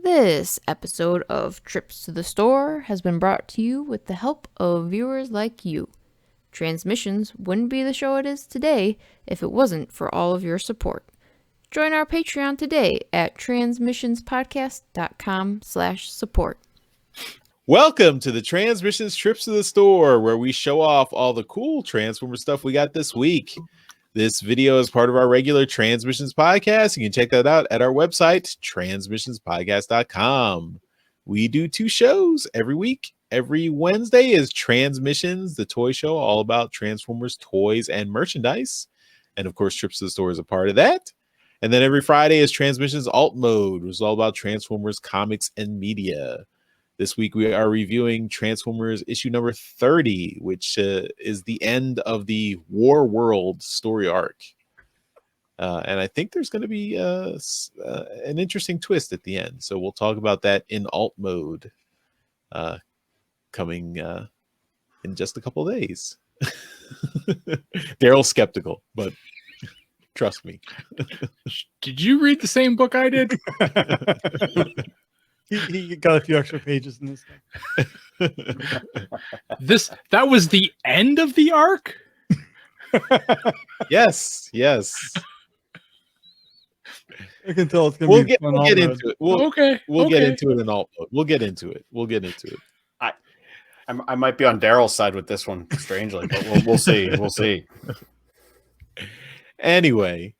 This episode of Trips to the Store has been brought to you with the help of viewers like you. Transmissions wouldn't be the show it is today if it wasn't for all of your support. Join our Patreon today at transmissionspodcast.com/support. Welcome to the Transmissions Trips to the Store, where we show off all the cool Transformer stuff we got this week. This video is part of our regular Transmissions podcast. You can check that out at our website, transmissionspodcast.com. We do 2 shows every week. Every Wednesday is Transmissions, the toy show, all about Transformers toys and merchandise. And of course, Trips to the Store is a part of that. And then every Friday is Transmissions Alt Mode, which is all about Transformers comics and media. This week we are reviewing Transformers issue number 30, which is the end of the War World story arc. And I think there's going to be an interesting twist at the end. So we'll talk about that in alt mode coming in just a couple of days. Darryl's skeptical, but trust me. Did you read the same book I did? He got a few extra pages in this. That was the end of the arc? Yes. I can tell it's going to be fun. We'll get into it. We'll get into it in alt mode. We'll get into it. I might be on Darryl's side with this one, strangely, but we'll see. We'll see. Anyway,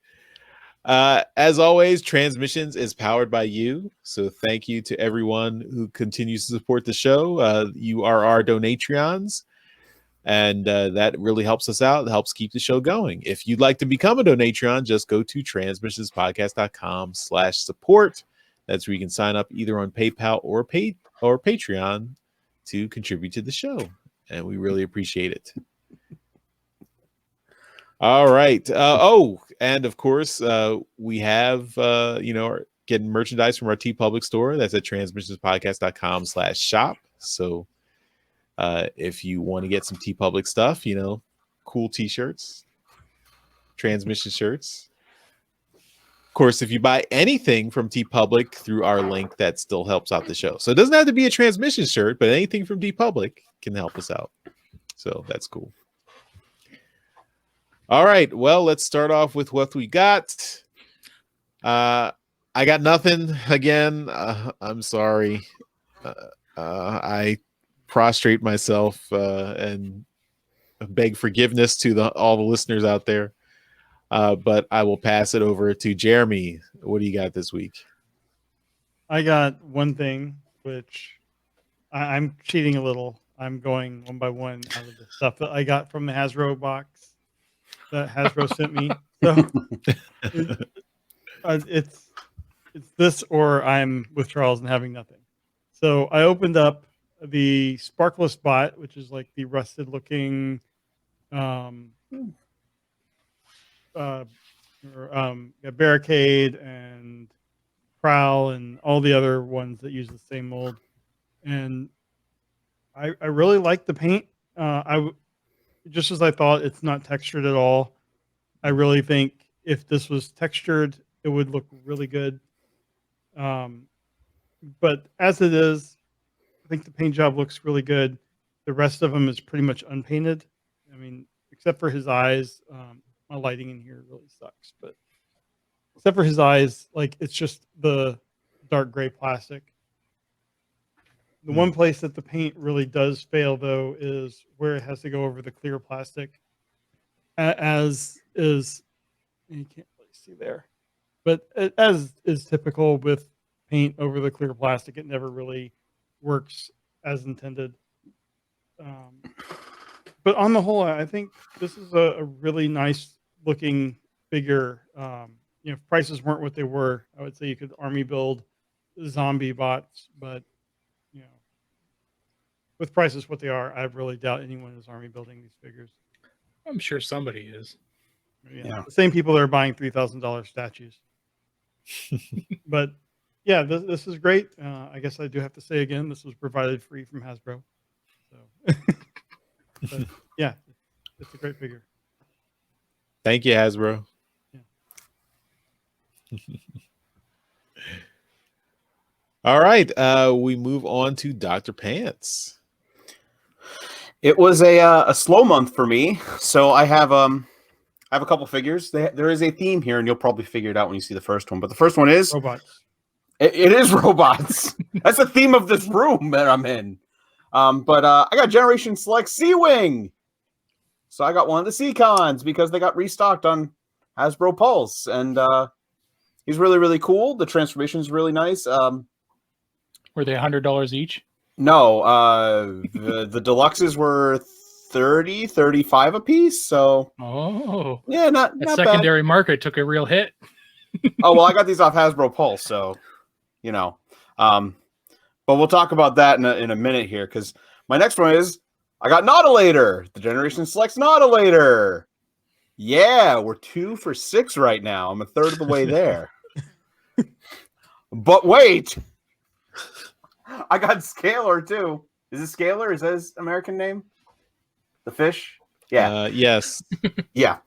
as always, Transmissions is powered by you. So thank you to everyone who continues to support the show. You are our Donatreons, and that really helps us out. It helps keep the show going. If you'd like to become a Donatreon, just go to transmissionspodcast.com/support. That's where you can sign up either on PayPal or Patreon to contribute to the show. And we really appreciate it. All right. And of course, we have, getting merchandise from our TeePublic store. That's at transmissionspodcast.com/shop. So if you want to get some TeePublic stuff, cool t-shirts, transmission shirts. Of course, if you buy anything from TeePublic through our link, that still helps out the show. So it doesn't have to be a transmission shirt, but anything from TeePublic can help us out. So that's cool. All right, well, let's start off with what we got. I got nothing again. I'm sorry. I prostrate myself and beg forgiveness to all the listeners out there. But I will pass it over to Jeremy. What do you got this week? I got one thing, which I'm cheating a little. I'm going one by one out of the stuff that I got from the Hasbro box that Hasbro sent me. So it's this, or I'm with Charles and having nothing. So I opened up the Sparkless Bot, which is like the rusted looking Barricade and Prowl and all the other ones that use the same mold. And I really like the paint. Just as I thought, it's not textured at all. I really think if this was textured, it would look really good. But as it is, I think the paint job looks really good. The rest of them is pretty much unpainted. I mean, except for his eyes. My lighting in here really sucks, but except for his eyes, like it's just the dark gray plastic. The one place that the paint really does fail, though, is where it has to go over the clear plastic, as is, you can't really see there, but as is typical with paint over the clear plastic, it never really works as intended. But on the whole, I think this is a really nice looking figure. If prices weren't what they were, I would say you could army build zombie bots, but with prices what they are, I really doubt anyone is army building these figures. I'm sure somebody is. Yeah. The same people that are buying $3,000 statues. But yeah, this is great. I guess I do have to say again, this was provided free from Hasbro. So, but yeah, it's a great figure. Thank you, Hasbro. Yeah. All right. We move on to Dr. Pants. It was a slow month for me, so I have a couple figures. There is a theme here, and you'll probably figure it out when you see the first one. But the first one is Robots. it is robots. That's the theme of this room that I'm in. But I got Generation Select C-Wing. So I got one of the C-Cons because they got restocked on Hasbro Pulse, and he's really, really cool. The transformation is really nice. Were they $100 each? No, the deluxes were 30, 35 a piece. So Oh, yeah, not that bad. secondary market took a real hit. Oh well, I got these off Hasbro Pulse, so you know. But we'll talk about that in a minute here, because my next one is I got Nautilator, the Generation Selects Nautilator. Yeah, we're 2 for 6 right now. I'm a third of the way there. But wait, I got Scalar too. Is it Scalar? Is that his American name? The fish? Yeah. Yes. Yeah.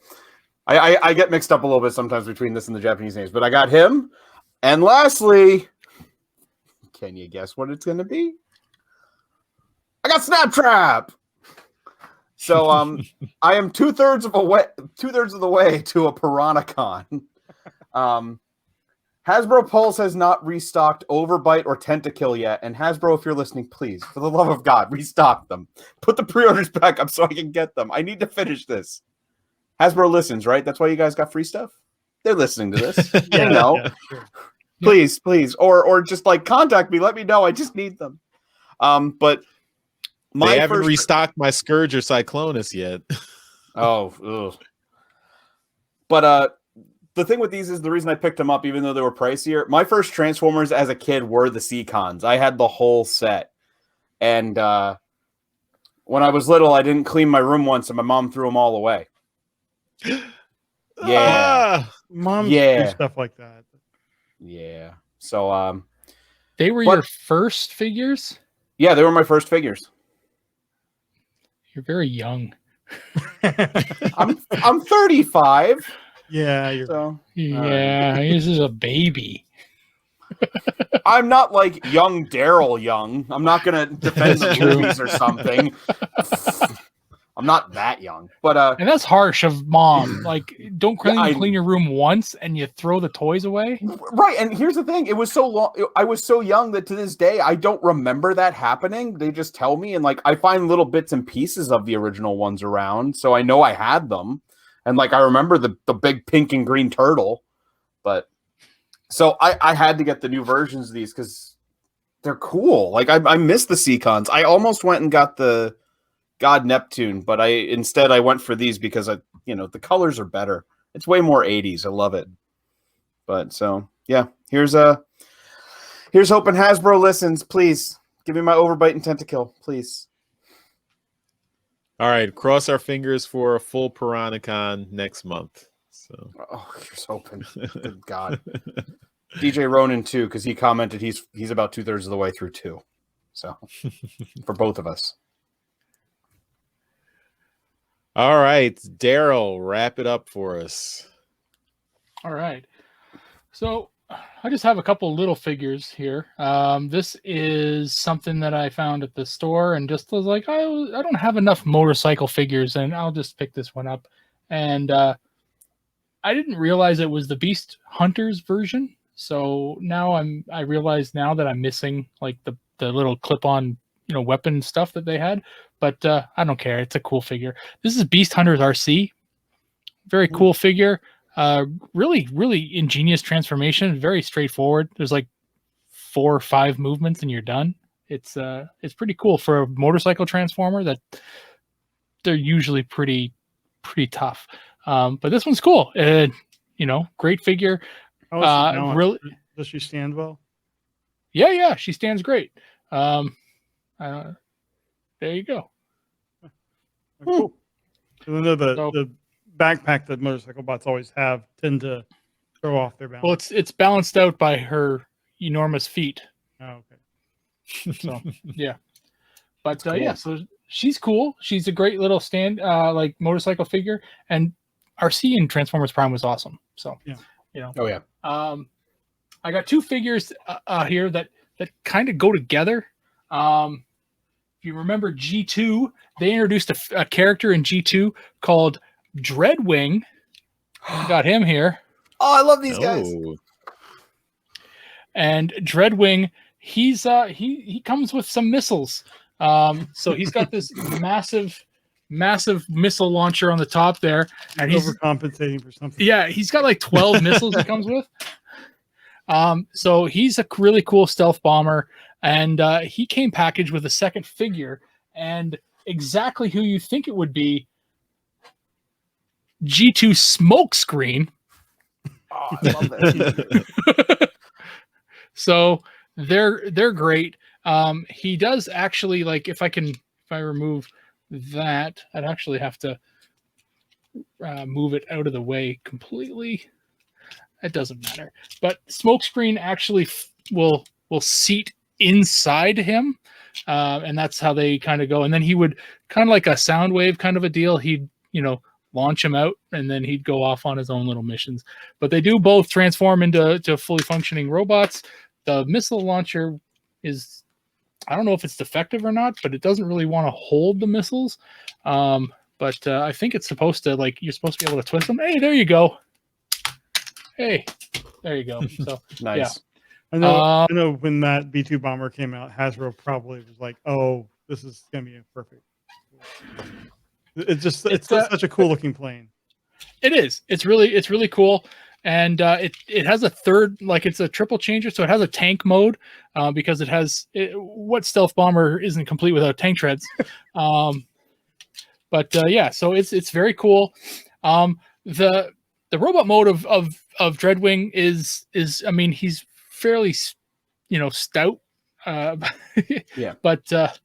I get mixed up a little bit sometimes between this and the Japanese names, but I got him. And lastly, can you guess what it's going to be? I got Snaptrap. So I am 2/3 of the way to a Piranha-Con. Hasbro Pulse has not restocked Overbite or Tentakill yet, and Hasbro, if you're listening, please, for the love of God, restock them. Put the pre-orders back up so I can get them. I need to finish this. Hasbro listens, right? That's why you guys got free stuff? They're listening to this. They know. Yeah, sure. Please. Or just like contact me. Let me know. I just need them. But They haven't restocked my Scourge or Cyclonus yet. Oh, ugh. But the thing with these is the reason I picked them up, even though they were pricier. My first Transformers as a kid were the C-Cons. I had the whole set. And when I was little, I didn't clean my room once, and my mom threw them all away. Yeah. Moms Yeah. do stuff like that. Yeah. So, They were your first figures? yeah, they were my first figures. You're very young. I'm 35. Yeah, you're So Yeah, this is a baby. I'm not like young Darryl young. I'm not gonna defend the That's true. movies or something. I'm not that young, but And that's harsh of mom. Like, don't Yeah, clean your room once and you throw the toys away. right. And here's the thing: it was so long. I was so young that to this day I don't remember that happening. They just tell me, and like I find little bits and pieces of the original ones around, so I know I had them. And like I remember the big pink and green turtle, but so I had to get the new versions of these because they're cool. Like I miss the C-Cons. I almost went and got the God Neptune, but instead I went for these because the colors are better. It's way more 80s. I love it. But so yeah, here's hoping Hasbro listens. Please give me my Overbite and Tentakill, please. All right, cross our fingers for a full Piranha-Con next month. So Oh, here's hoping. Good God. DJ Ronan too, because he commented he's about 2/3 of the way through 2. So for both of us. all right, Darryl, wrap it up for us. All right. So I just have a couple little figures here. This is something that I found at the store and just was like, I don't have enough motorcycle figures, and I'll just pick this one up. And I didn't realize it was the Beast Hunters version. So now I realize now that I'm missing like the little clip-on weapon stuff that they had. But I don't care. It's a cool figure. This is Beast Hunters RC. Very cool figure. Really, really ingenious transformation. Very straightforward. There's like 4 or 5 movements and you're done. It's pretty cool for a motorcycle transformer. That they're usually pretty tough. But this one's cool. Great figure. Really, does she stand well? Yeah, she stands great. There you go. Cool. And then the backpack that motorcycle bots always have tend to throw off their balance. Well, it's balanced out by her enormous feet. Oh, okay. So yeah, but cool. yeah, so she's cool. She's a great little stand like motorcycle figure, and RC in Transformers Prime was awesome. So yeah. Oh yeah. I got 2 figures here that that kind of go together. If you remember G2, they introduced a character in G2 called Dreadwing. Got him here. Oh, I love these guys. Oh, And Dreadwing, he comes with some missiles. So he's got this massive missile launcher on the top there, and he's overcompensating for something. Yeah, he's got like 12 missiles he comes with. So he's a really cool stealth bomber, and he came packaged with a second figure, and exactly who you think it would be, G2 Smokescreen. Oh, I love that. So they're great. He does actually, like, if I remove that, I'd actually have to move it out of the way completely. It doesn't matter. But Smokescreen actually will seat inside him, and that's how they kind of go. And then he would kind of like a sound wave kind of a deal. He'd launch him out, and then he'd go off on his own little missions. But they do both transform into fully functioning robots. The missile launcher is, I don't know if it's defective or not, but it doesn't really want to hold the missiles. But I think it's supposed to, like, you're supposed to be able to twist them. Hey, there you go. Hey, there you go. So Nice. Yeah. I know when that B2 bomber came out, Hasbro probably was like, "Oh, this is gonna be perfect." It's such a cool looking plane. It is. It's really cool. And it has a third, like, it's a triple changer, so it has a tank mode because it has what stealth bomber isn't complete without tank treads. Yeah, so it's very cool. The robot mode of Dreadwing is I mean, he's fairly stout, Yeah. but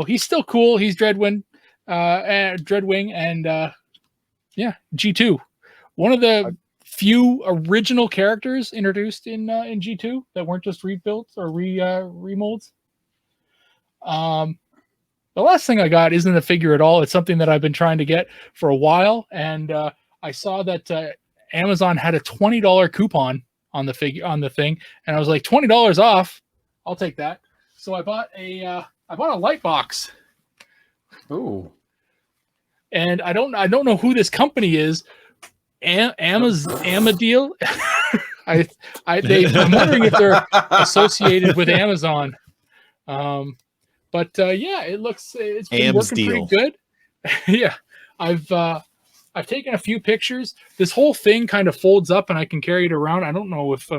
he's still cool. He's Dreadwing, and yeah, G2, one of the few original characters introduced in G2 that weren't just rebuilt or remolds. The last thing I got isn't a figure at all. It's something that I've been trying to get for a while, and I saw that Amazon had a $20 coupon on the thing, and I was like, $20 off, I'll take that. So I bought a light box. Ooh. And I don't know who this company is. Amadeal. I'm wondering if they're associated with Amazon. Yeah, it's been working pretty good. Yeah, I've taken a few pictures. This whole thing kind of folds up, and I can carry it around. I don't know if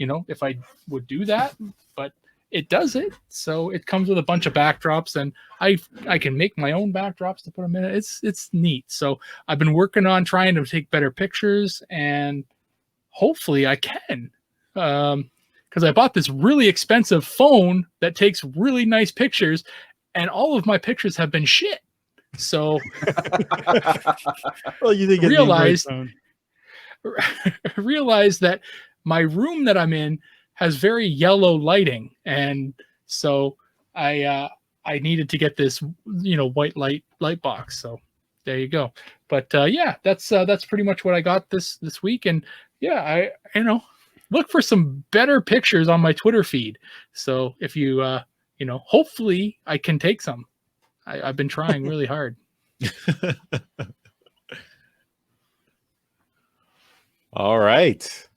if I would do that, but it does it. So it comes with a bunch of backdrops, and I can make my own backdrops to put them in it. It's neat. So I've been working on trying to take better pictures, and hopefully I can. Because I bought this really expensive phone that takes really nice pictures, and all of my pictures have been shit. So Well, you did get realized that my room that I'm in has very yellow lighting, and so I needed to get this white light box. So there you go. But yeah, that's pretty much what I got this week. And yeah, I look for some better pictures on my Twitter feed. So if you hopefully I can take some. I've been trying really hard. All right.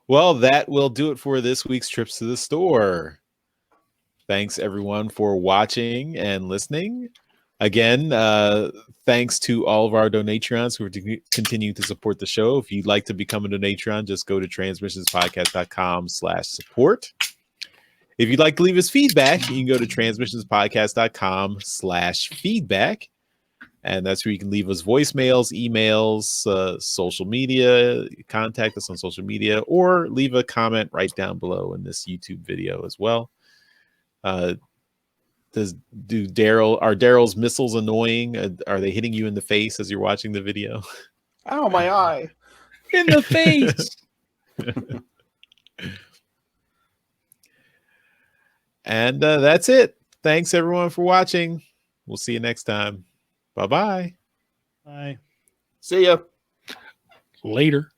Well, that will do it for this week's Trips to the Store. Thanks, everyone, for watching and listening. Again, thanks to all of our donatrons who are continuing to support the show. If you'd like to become a donatron, just go to transmissionspodcast.com/support. If you'd like to leave us feedback, you can go to transmissionspodcast.com/feedback. And that's where you can leave us voicemails, emails, social media, contact us on social media, or leave a comment right down below in this YouTube video as well. Are Darryl's missiles annoying? Are they hitting you in the face as you're watching the video? Ow, my eye. In the face. And that's it. Thanks, everyone, for watching. We'll see you next time. Bye-bye. Bye. See ya. Later.